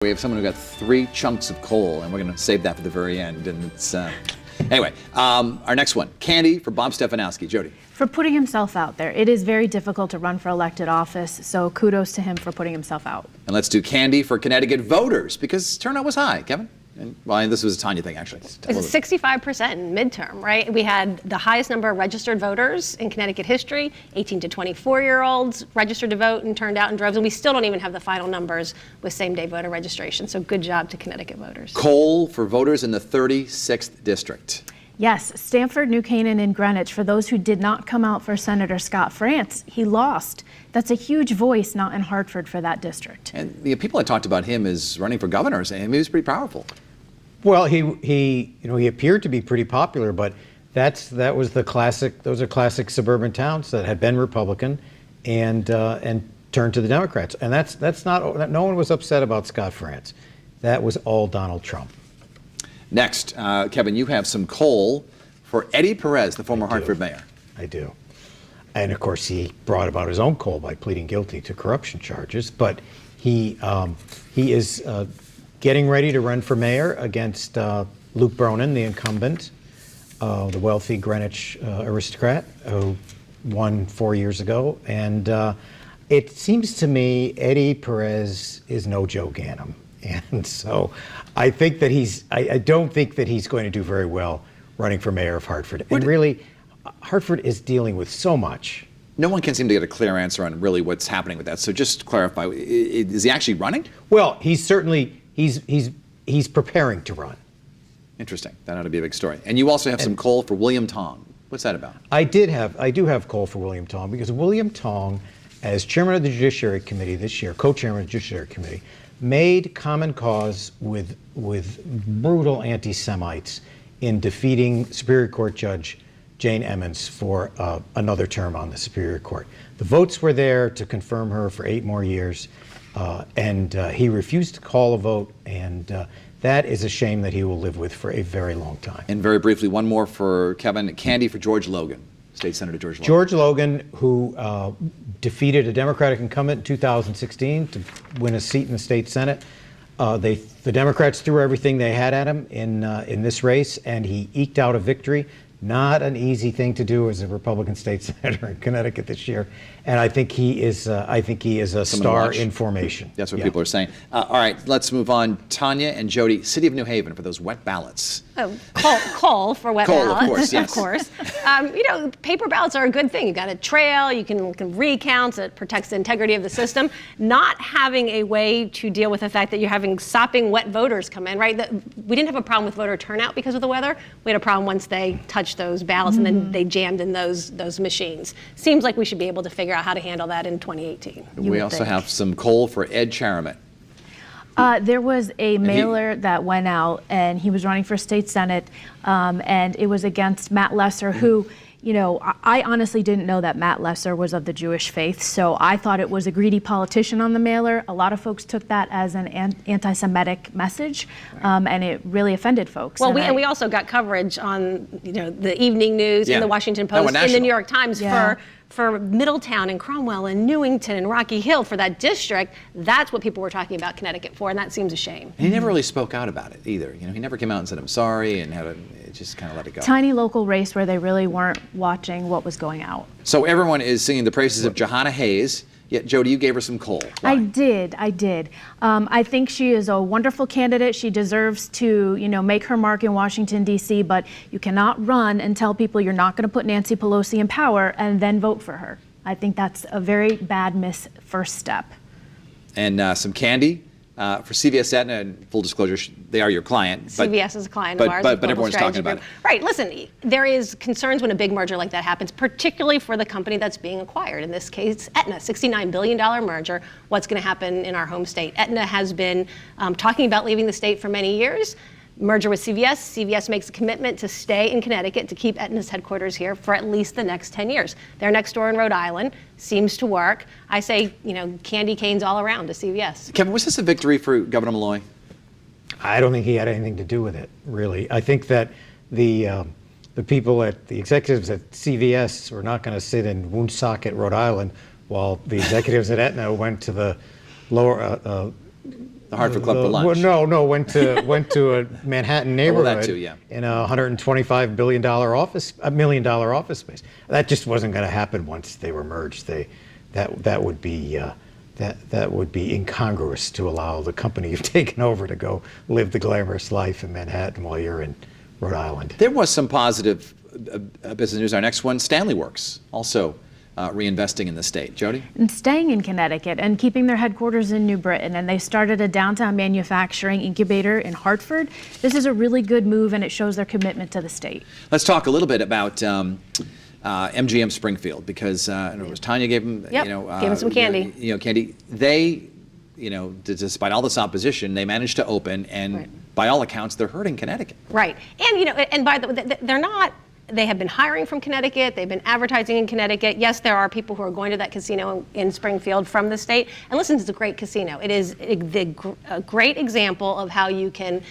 We have someone who got 3 chunks of coal, and we're going to save that for the very end. And it's anyway. Our next one, candy for Bob Stefanowski. Jody. For putting himself out there. It is very difficult to run for elected office, so kudos to him for putting himself out. And let's do candy for Connecticut voters, because turnout was high. Kevin? Well, this was a Tanya thing, actually. It's 65% in midterm, right? We had the highest number of registered voters in Connecticut history, 18 to 24-year-olds registered to vote and turned out in droves, and we still don't even have the final numbers with same-day voter registration, so good job to Connecticut voters. Coal for voters in the 36th district. Yes, Stamford, New Canaan, and Greenwich. For those who did not come out for Senator Scott France, he lost. That's a huge voice not in Hartford for that district. And the people that talked about him as running for governor, saying he was pretty powerful. Well, he appeared to be pretty popular, but that was the classic. Those are classic suburban towns that had been Republican, and turned to the Democrats. And that's not. No one was upset about Scott France. That was all Donald Trump. Next, Kevin, you have some coal for Eddie Perez, the former Hartford mayor. I do. And of course, he brought about his own coal by pleading guilty to corruption charges. But he is getting ready to run for mayor against Luke Bronin, the incumbent, the wealthy Greenwich aristocrat who won 4 years ago. And it seems to me Eddie Perez is no Joe Ganim. And so I think that I don't think that he's going to do very well running for mayor of Hartford. And really, Hartford is dealing with so much. No one can seem to get a clear answer on really what's happening with that. So just to clarify, is he actually running? Well, he's certainly, he's preparing to run. Interesting. That ought to be a big story. And you also have some coal for William Tong. What's that about? I do have coal for William Tong, because William Tong, as chairman of the Judiciary Committee this year, co-chairman of the Judiciary Committee, made common cause with brutal anti-Semites in defeating Superior Court Judge Jane Emmons for another term on the Superior Court. The votes were there to confirm her for 8 more years, and he refused to call a vote, and that is a shame that he will live with for a very long time. And very briefly, one more for Kevin, candy for George Logan, State Senator George Logan. George Logan, who defeated a Democratic incumbent in 2016 to win a seat in the state Senate. The Democrats threw everything they had at him in this race, and he eked out a victory. Not an easy thing to do as a Republican state senator in Connecticut this year, and I think he is a star in formation. That's what people are saying. All right, let's move on. Tanya and Jody, City of New Haven for those wet ballots. Oh, coal for wet coal, ballots. Of course, yes. Of course. Paper ballots are a good thing. You've got a trail, you can recount, it protects the integrity of the system. Not having a way to deal with the fact that you're having sopping wet voters come in, right? We didn't have a problem with voter turnout because of the weather. We had a problem once they touched those ballots and then they jammed in those machines. Seems like we should be able to figure out how to handle that in 2018. We also have some coal for Ed Charamet. There was a mailer that went out, and he was running for state senate, and it was against Matt Lesser, who, I honestly didn't know that Matt Lesser was of the Jewish faith, so I thought it was a greedy politician on the mailer. A lot of folks took that as an anti-Semitic message, and it really offended folks. Well, we also got coverage on the evening news, in the Washington Post, in the New York Times for Middletown and Cromwell and Newington and Rocky Hill for that district. That's what people were talking about Connecticut for, and that seems a shame. And he never really spoke out about it either. He never came out and said, I'm sorry, and just kind of let it go. Tiny local race where they really weren't watching what was going out. So everyone is singing the praises of Johanna Hayes. Yet, Jody, you gave her some coal. Why? I did. I think she is a wonderful candidate. She deserves to, make her mark in Washington, D.C., but you cannot run and tell people you're not going to put Nancy Pelosi in power and then vote for her. I think that's a very bad first step. And some candy for CVS Aetna, and full disclosure, they are your client. CVS is a client of ours. But everyone's talking about it. Right, listen, there is concerns when a big merger like that happens, particularly for the company that's being acquired. In this case, Aetna, $69 billion merger. What's going to happen in our home state? Aetna has been talking about leaving the state for many years. Merger with CVS. CVS makes a commitment to stay in Connecticut, to keep Aetna's headquarters here for at least the next 10 years. They're next door in Rhode Island. Seems to work. I say, candy canes all around to CVS. Kevin, was this a victory for Governor Malloy? I don't think he had anything to do with it, really. I think that the people the executives at CVS were not going to sit in Woonsocket, Rhode Island, while the executives at Aetna went to the lower The Hartford Club for lunch. Well, no, went to a Manhattan neighborhood too, yeah. in a $125 billion $1 million office space. That just wasn't going to happen once they were merged. That would be incongruous to allow the company you've taken over to go live the glamorous life in Manhattan while you're in Rhode Island. There was some positive business news. Our next one, Stanley Works, also reinvesting in the state. Jody? And staying in Connecticut and keeping their headquarters in New Britain. And they started a downtown manufacturing incubator in Hartford. This is a really good move, and it shows their commitment to the state. Let's talk a little bit about MGM Springfield, because I don't know, it was Tanya gave them, Yep, gave them some candy. Candy. They, despite all this opposition, they managed to open, and Right. by all accounts, they're hurting Connecticut. Right. And, and by the way, they're not, they have been hiring from Connecticut. They've been advertising in Connecticut. Yes, there are people who are going to that casino in Springfield from the state. And listen, it's a great casino. It is a great example of how you can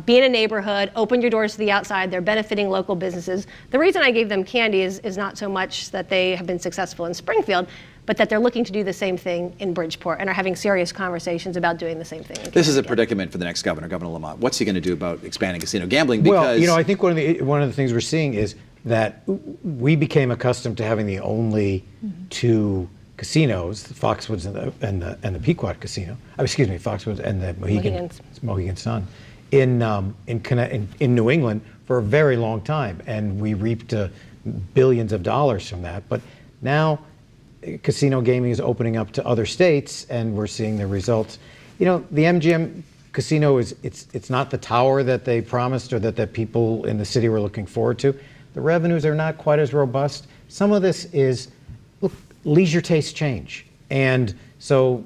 be in a neighborhood, open your doors to the outside. They're benefiting local businesses. The reason I gave them candy is not so much that they have been successful in Springfield, but that they're looking to do the same thing in Bridgeport and are having serious conversations about doing the same thing in This is a Connecticut. predicament for the next governor, Governor Lamont. What's he going to do about expanding casino gambling? Because Well, I think one of the things we're seeing is that we became accustomed to having the only two casinos, the Foxwoods and the Pequot Casino. Excuse me, Foxwoods and the Mohegan Sun, in New England for a very long time, and we reaped billions of dollars from that. But now, casino gaming is opening up to other states, and we're seeing the results. The MGM casino it's not the tower that they promised or that people in the city were looking forward to. The revenues are not quite as robust. Some of this is, look, leisure tastes change, and so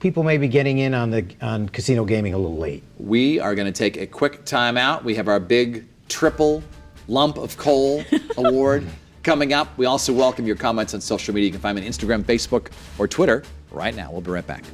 people may be getting in on casino gaming a little late. we are going to take a quick time out. We have our big triple lump of coal award coming up. We also welcome your comments on social media. You can find me on Instagram, Facebook, or Twitter right now. We'll be right back.